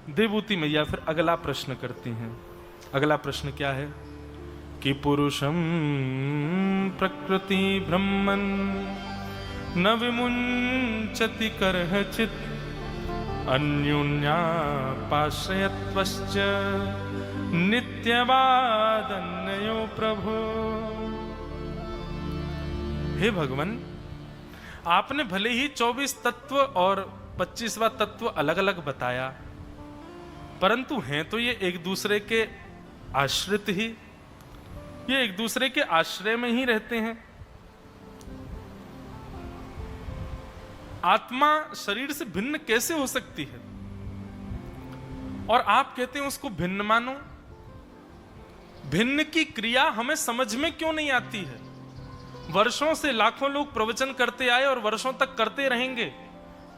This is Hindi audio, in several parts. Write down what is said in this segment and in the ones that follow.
देवभूति मैया फिर अगला प्रश्न करती हैं। अगला प्रश्न क्या है कि पुरुषम प्रकृति ब्रह्मन न विमुंचति करचित अन्योन्यापाश्रयत्वश्च नित्यवादन्यो प्रभो। हे भगवान, आपने भले ही 24 तत्व और 25वां तत्व अलग अलग बताया, परंतु हैं तो ये एक दूसरे के आश्रित ही, ये एक दूसरे के आश्रय में ही रहते हैं। आत्मा शरीर से भिन्न कैसे हो सकती है? और आप कहते हैं उसको भिन्न मानो। भिन्न की क्रिया हमें समझ में क्यों नहीं आती है? वर्षों से लाखों लोग प्रवचन करते आए और वर्षों तक करते रहेंगे,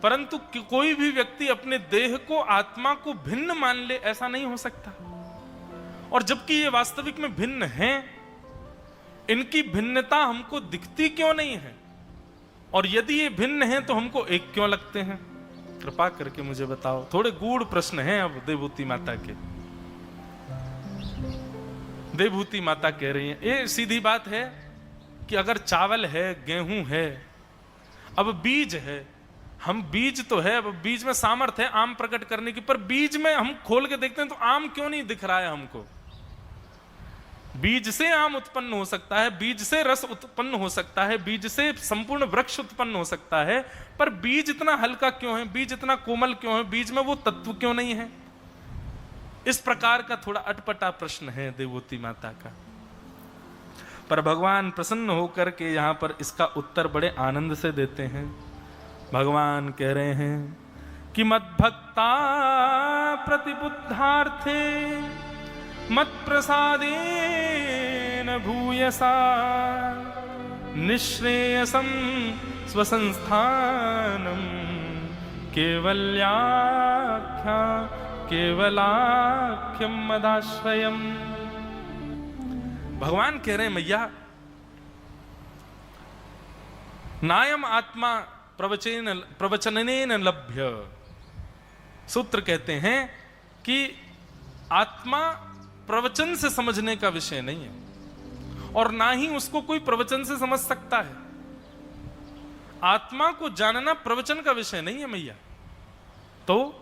परंतु कोई भी व्यक्ति अपने देह को, आत्मा को भिन्न मान ले, ऐसा नहीं हो सकता। और जबकि ये वास्तविक में भिन्न हैं, इनकी भिन्नता हमको दिखती क्यों नहीं है? और यदि ये भिन्न हैं तो हमको एक क्यों लगते हैं? कृपा करके मुझे बताओ। थोड़े गूढ़ प्रश्न हैं अब देवभूति माता के। देवभूति माता कह रही हैं, ये सीधी बात है कि अगर चावल है, गेहूं है, अब बीज है, हम बीज तो है, अब बीज में सामर्थ्य है आम प्रकट करने की, पर बीज में हम खोल के देखते हैं तो आम क्यों नहीं दिख रहा है हमको? बीज से आम उत्पन्न हो सकता है, बीज से रस उत्पन्न हो सकता है, बीज से संपूर्ण वृक्ष उत्पन्न हो सकता है, पर बीज इतना हल्का क्यों है? बीज इतना कोमल क्यों है? बीज में वो तत्व क्यों नहीं है? इस प्रकार का थोड़ा अटपटा प्रश्न है देवभूति माता का। पर भगवान प्रसन्न होकर के यहां पर इसका उत्तर बड़े आनंद से देते हैं। भगवान कह रहे हैं कि मद्भक्ता प्रतिबुद्धार्थे मत्प्रसादेन भूयसा निःश्रेयसं स्वसंस्थानं केवलाख्यं मदाश्रयम्। भगवान कह रहे हैं मैया, नायम आत्मा प्रवचनेन लभ्य। सूत्र कहते हैं कि आत्मा प्रवचन से समझने का विषय नहीं है, और ना ही उसको कोई प्रवचन से समझ सकता है। आत्मा को जानना प्रवचन का विषय नहीं है मैया। तो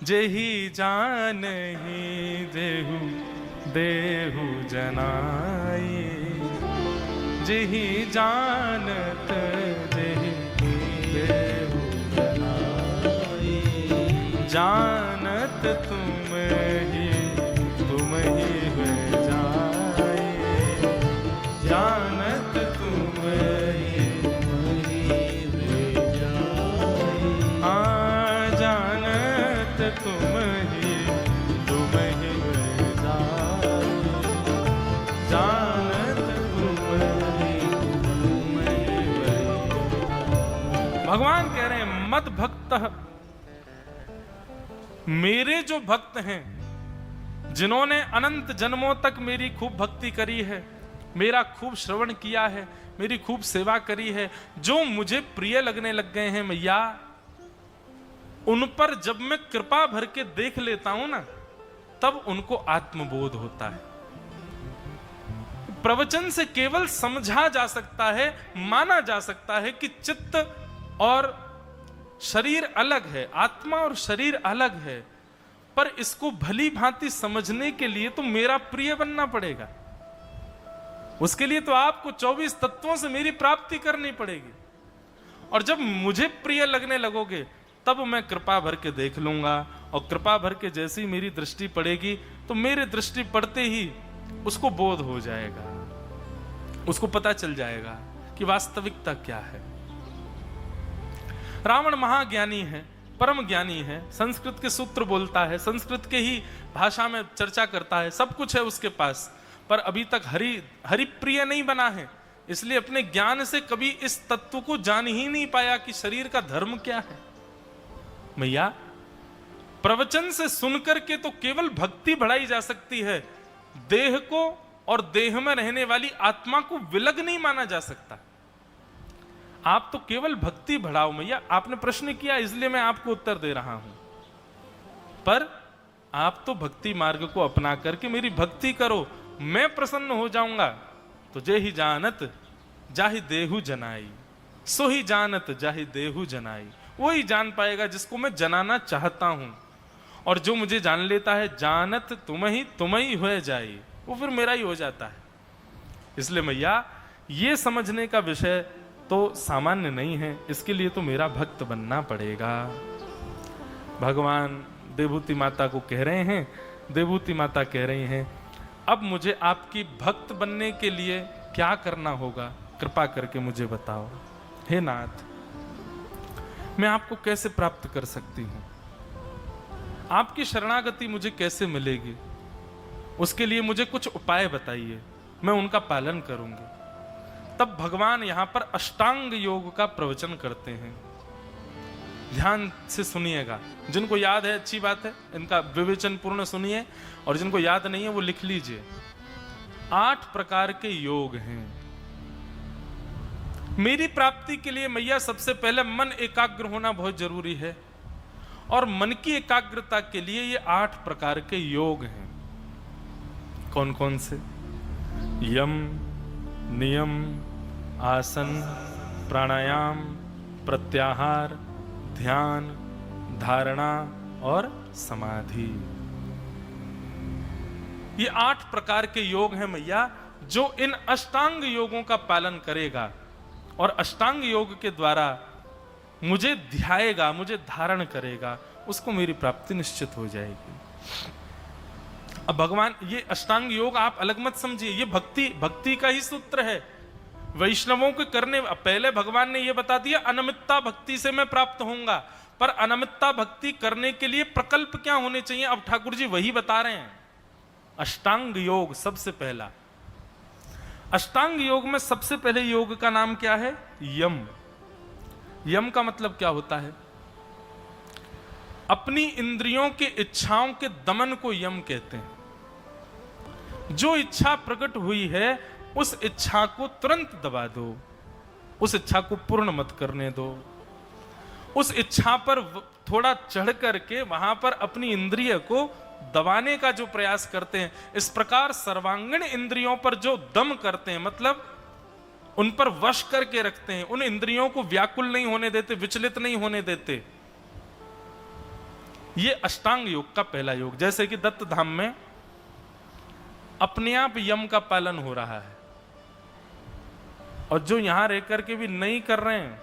जेहि जानहि देहु देहु जनाई, जेहि जानत जेहि देहु जनाई, जानत तुम ही हुए जाए, जानत तुम ही हुए जाए, हाँ जानत तुम ही हुए जाए, जानत तुम ही हुए। भगवान कह रहे हैं मद भक्त, मेरे जो भक्त हैं, जिन्होंने अनंत जन्मों तक मेरी खूब भक्ति करी है, मेरा खूब श्रवण किया है, मेरी खूब सेवा करी है, जो मुझे प्रिय लगने लग गए हैं मैया, उन पर जब मैं कृपा भर के देख लेता हूं ना, तब उनको आत्मबोध होता है। प्रवचन से केवल समझा जा सकता है, माना जा सकता है कि चित्त और शरीर अलग है, आत्मा और शरीर अलग है, पर इसको भली भांति समझने के लिए तो मेरा प्रिय बनना पड़ेगा। उसके लिए तो आपको 24 तत्वों से मेरी प्राप्ति करनी पड़ेगी, और जब मुझे प्रिय लगने लगोगे तब मैं कृपा भर के देख लूंगा, और कृपा भर के जैसी मेरी दृष्टि पड़ेगी तो मेरे दृष्टि पड़ते ही उसको बोध हो जाएगा, उसको पता चल जाएगा कि वास्तविकता क्या है। रावण महाज्ञानी है, परम ज्ञानी है, संस्कृत के सूत्र बोलता है, संस्कृत के ही भाषा में चर्चा करता है, सब कुछ है उसके पास, पर अभी तक हरि प्रिय नहीं बना है, इसलिए अपने ज्ञान से कभी इस तत्व को जान ही नहीं पाया कि शरीर का धर्म क्या है। मैया, प्रवचन से सुनकर के तो केवल भक्ति बढ़ाई जा सकती है, देह को और देह में रहने वाली आत्मा को विलग नहीं माना जा सकता। आप तो केवल भक्ति बढ़ाओ मैया। आपने प्रश्न किया इसलिए मैं आपको उत्तर दे रहा हूं। पर आप तो भक्ति मार्ग को अपना करके मेरी भक्ति करो, मैं प्रसन्न हो जाऊंगा। तो जे ही जानत जाहि देहु जनाई, सो ही जानत जाहि देहु जनाई। वो ही जान पाएगा जिसको मैं जनाना चाहता हूं, और जो मुझे जान लेता है जानत तुम ही हो जाए, वो फिर मेरा ही हो जाता है। इसलिए मैया ये समझने का विषय तो सामान्य नहीं है, इसके लिए तो मेरा भक्त बनना पड़ेगा। भगवान देवहूति माता को कह रहे हैं, देवहूति माता कह रही हैं, अब मुझे आपकी भक्त बनने के लिए क्या करना होगा, कृपा करके मुझे बताओ। हे नाथ, मैं आपको कैसे प्राप्त कर सकती हूं, आपकी शरणागति मुझे कैसे मिलेगी, उसके लिए मुझे कुछ उपाय बताइए, मैं उनका पालन करूंगी। तब भगवान यहां पर अष्टांग योग का प्रवचन करते हैं। ध्यान से सुनिएगा, जिनको याद है अच्छी बात है, इनका विवेचन पूर्ण सुनिए, और जिनको याद नहीं है वो लिख लीजिए। 8 प्रकार के योग हैं। मेरी प्राप्ति के लिए मैया सबसे पहले मन एकाग्र होना बहुत जरूरी है, और मन की एकाग्रता के लिए ये 8 प्रकार के योग हैं। कौन कौन से? यम, नियम, आसन, प्राणायाम, प्रत्याहार, ध्यान, धारणा और समाधि। ये 8 प्रकार के योग हैं मैया, जो इन अष्टांग योगों का पालन करेगा और अष्टांग योग के द्वारा मुझे ध्याएगा, मुझे धारण करेगा, उसको मेरी प्राप्ति निश्चित हो जाएगी। अब भगवान, ये अष्टांग योग आप अलग मत समझिए, ये भक्ति का ही सूत्र है। वैष्णवों के करने, पहले भगवान ने यह बता दिया अनमित्ता भक्ति से मैं प्राप्त होऊंगा, पर अनमित्ता भक्ति करने के लिए प्रकल्प क्या होने चाहिए, अब ठाकुर जी वही बता रहे हैं। अष्टांग योग सबसे पहला। अष्टांग योग में सबसे पहले योग का नाम क्या है? यम। यम का मतलब क्या होता है? अपनी इंद्रियों के इच्छाओं के दमन को यम कहते हैं। जो इच्छा प्रकट हुई है उस इच्छा को तुरंत दबा दो, उस इच्छा को पूर्ण मत करने दो, उस इच्छा पर थोड़ा चढ़ करके वहां पर अपनी इंद्रिय को दबाने का जो प्रयास करते हैं, इस प्रकार सर्वांगीण इंद्रियों पर जो दम करते हैं, मतलब उन पर वश करके रखते हैं, उन इंद्रियों को व्याकुल नहीं होने देते, विचलित नहीं होने देते, ये अष्टांग योग का पहला योग। जैसे कि दत्त धाम में अपने आप यम का पालन हो रहा है, और जो यहां रह करके भी नहीं कर रहे हैं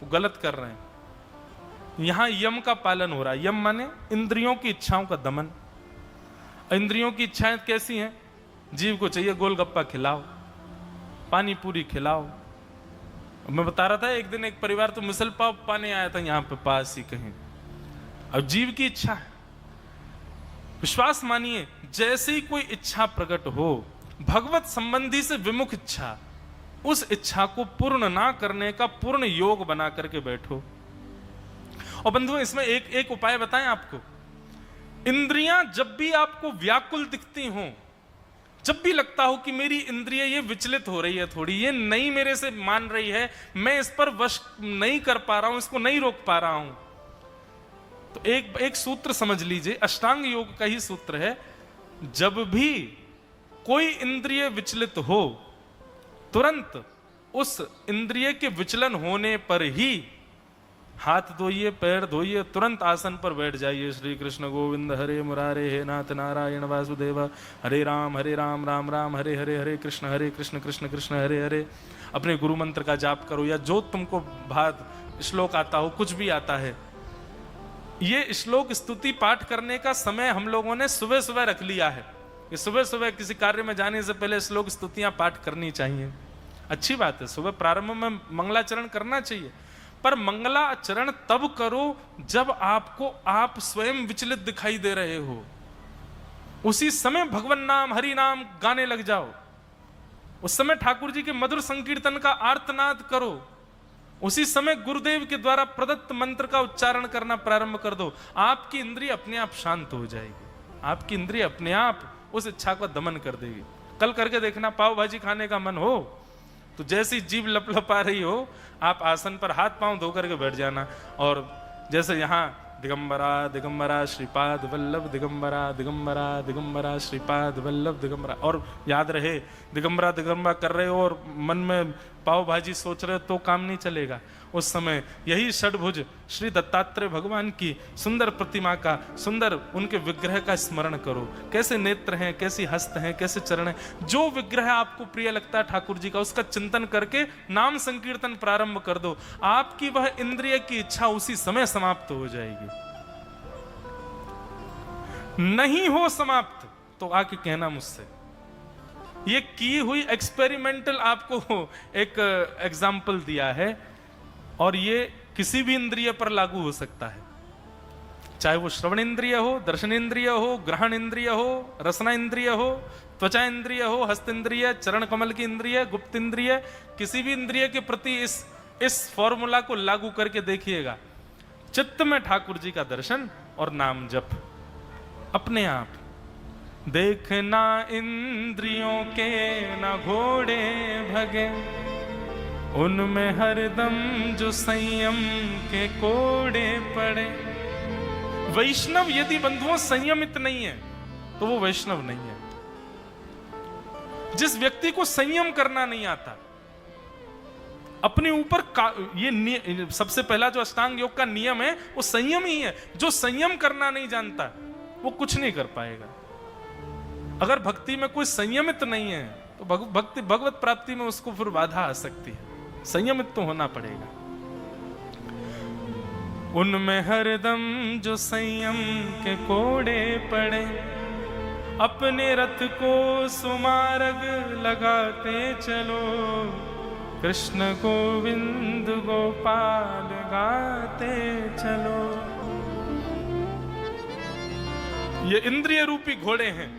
वो गलत कर रहे हैं। यहां यम का पालन हो रहा है। यम माने इंद्रियों की इच्छाओं का दमन। इंद्रियों की इच्छाएं कैसी हैं? जीव को चाहिए गोलगप्पा खिलाओ, पानी पूरी खिलाओ। मैं बता रहा था एक दिन एक परिवार तो मिसल पाव पाने आया था यहां पे पास ही कहीं। अब जीव की इच्छा है, विश्वास मानिए, जैसे ही कोई इच्छा प्रकट हो, भगवत संबंधी से विमुख इच्छा, उस इच्छा को पूर्ण ना करने का पूर्ण योग बना करके बैठो। और बंधुओं, इसमें एक उपाय बताएं आपको। इंद्रियां जब भी आपको व्याकुल दिखती हों, जब भी लगता हो कि मेरी इंद्रिय ये विचलित हो रही है, थोड़ी ये नहीं मेरे से मान रही है, मैं इस पर वश नहीं कर पा रहा हूं, इसको नहीं रोक पा रहा हूं, तो एक सूत्र समझ लीजिए, अष्टांग योग का ही सूत्र है। जब भी कोई इंद्रिय विचलित हो, तुरंत उस इंद्रिय के विचलन होने पर ही हाथ धोइए, पैर धोइए, तुरंत आसन पर बैठ जाइए। श्री कृष्ण गोविंद हरे मुरारे, हे नाथ नारायण वासुदेव, हरे राम राम राम हरे हरे, हरे कृष्ण कृष्ण कृष्ण हरे हरे। अपने गुरु मंत्र का जाप करो, या जो तुमको भात श्लोक आता हो, कुछ भी आता है। ये श्लोक स्तुति पाठ करने का समय हम लोगों ने सुबह सुबह रख लिया है कि सुबह सुबह किसी कार्य में जाने से पहले श्लोक स्तुतियां पाठ करनी चाहिए। अच्छी बात है, सुबह प्रारंभ में मंगलाचरण करना चाहिए, पर मंगलाचरण तब करो जब आपको आप स्वयं विचलित दिखाई दे रहे हो। उसी समय भगवान नाम हरि नाम गाने लग जाओ, उस समय ठाकुर जी के मधुर संकीर्तन का आर्तनाद करो, उसी समय गुरुदेव के द्वारा प्रदत्त मंत्र का उच्चारण करना प्रारंभ कर दो। आपकी इंद्रिय अपने आप शांत हो जाएगी, आपकी इंद्रिय अपने आप उस इच्छा को दमन कर देगी। कल करके देखना, पाव भाजी खाने का मन हो तो जैसी जीभ लपलपा रही हो, आप आसन पर हाथ पांव धो करके बैठ जाना, और जैसे यहाँ दिगंबरा दिगंबरा श्रीपाद वल्लभ दिगंबरा दिगंबरा दिगंबरा श्रीपाद वल्लभ दिगंबरा। और याद रहे, दिगंबरा दिगंबरा कर रहे हो और मन में पाव भाजी सोच रहे हो तो काम नहीं चलेगा। उस समय यही षडभुज श्री दत्तात्रेय भगवान की सुंदर प्रतिमा का, सुंदर उनके विग्रह का स्मरण करो। कैसे नेत्र हैं, कैसी हस्त हैं, कैसे चरण हैं। जो विग्रह आपको प्रिय लगता है ठाकुर जी का, उसका चिंतन करके नाम संकीर्तन प्रारंभ कर दो। आपकी वह इंद्रिय की इच्छा उसी समय समाप्त हो जाएगी। नहीं हो समाप्त तो आके कहना मुझसे। ये की हुई एक्सपेरिमेंटल आपको एक एग्जाम्पल दिया है, और ये किसी भी इंद्रिय पर लागू हो सकता है, चाहे वो श्रवण इंद्रिय हो, दर्शन इंद्रिय हो, ग्रहण इंद्रिय हो, रसना इंद्रिय हो, त्वचा इंद्रिय हो, हस्त इंद्रिय, चरण कमल की इंद्रिय, गुप्त इंद्रिय। किसी भी इंद्रिय के प्रति इस फॉर्मूला को लागू करके देखिएगा। चित्त में ठाकुर जी का दर्शन और नाम जप अपने आप। देखना इंद्रियों के न घोड़े भगे, उनमें हरदम जो संयम के कोड़े पड़े। वैष्णव यदि बंधुओं संयमित नहीं है तो वो वैष्णव नहीं है। जिस व्यक्ति को संयम करना नहीं आता, अपने ऊपर ये सबसे पहला जो अष्टांग योग का नियम है वो संयम ही है। जो संयम करना नहीं जानता वो कुछ नहीं कर पाएगा। अगर भक्ति में कोई संयमित नहीं है तो भक्ति भगवत प्राप्ति में उसको फिर बाधा आ सकती है। संयमित तो होना पड़ेगा। उनमें हरदम जो संयम के कोड़े पड़े, अपने रथ को सुमार्ग लगाते चलो, कृष्ण गोविंद गोपाल गाते चलो। ये इंद्रिय रूपी घोड़े हैं,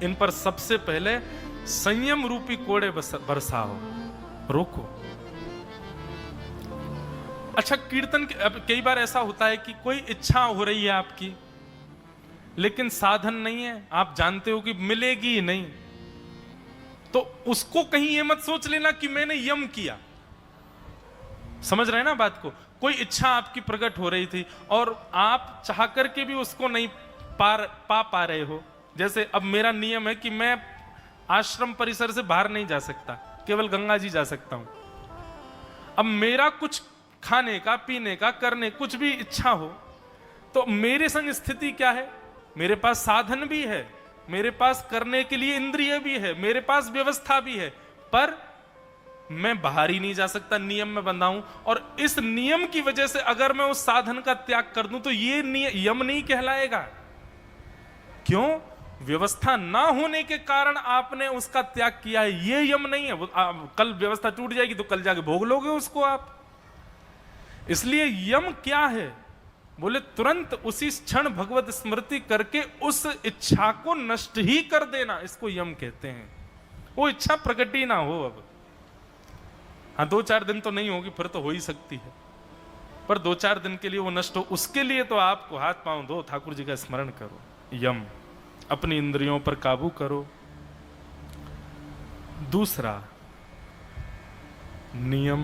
इन पर सबसे पहले संयम रूपी कोड़े बरसाओ, रोको। अच्छा, कीर्तन अब कई बार ऐसा होता है कि कोई इच्छा हो रही है आपकी, लेकिन साधन नहीं है, आप जानते हो कि मिलेगी ही नहीं, तो उसको कहीं ये मत सोच लेना कि मैंने यम किया। समझ रहे हैं ना बात को? कोई इच्छा आपकी प्रकट हो रही थी और आप चाह करके भी उसको नहीं पा रहे हो। जैसे अब मेरा नियम है कि मैं आश्रम परिसर से बाहर नहीं जा सकता, केवल गंगा जी जा सकता हूं। अब मेरा कुछ खाने का, पीने का, करने कुछ भी इच्छा हो तो मेरे संग स्थिति क्या है? मेरे पास साधन भी है, मेरे पास करने के लिए इंद्रिय भी है, मेरे पास व्यवस्था भी है, पर मैं बाहर ही नहीं जा सकता, नियम में बंधा हूं। और इस नियम की वजह से अगर मैं उस साधन का त्याग कर दूं तो ये यम नहीं कहलाएगा। क्यों? व्यवस्था ना होने के कारण आपने उसका त्याग किया है, ये यम नहीं है। कल व्यवस्था टूट जाएगी तो कल जाके भोग लोगे उसको आप। इसलिए यम क्या है? बोले तुरंत उसी क्षण भगवत स्मृति करके उस इच्छा को नष्ट ही कर देना, इसको यम कहते हैं। वो इच्छा प्रकट ही ना हो। अब हाँ, 2-4 दिन तो नहीं होगी, फिर तो हो ही सकती है, पर 2-4 दिन के लिए वो नष्ट हो, उसके लिए तो आपको हाथ पांव दो, ठाकुर जी का स्मरण करो। यम, अपनी इंद्रियों पर काबू करो। दूसरा नियम,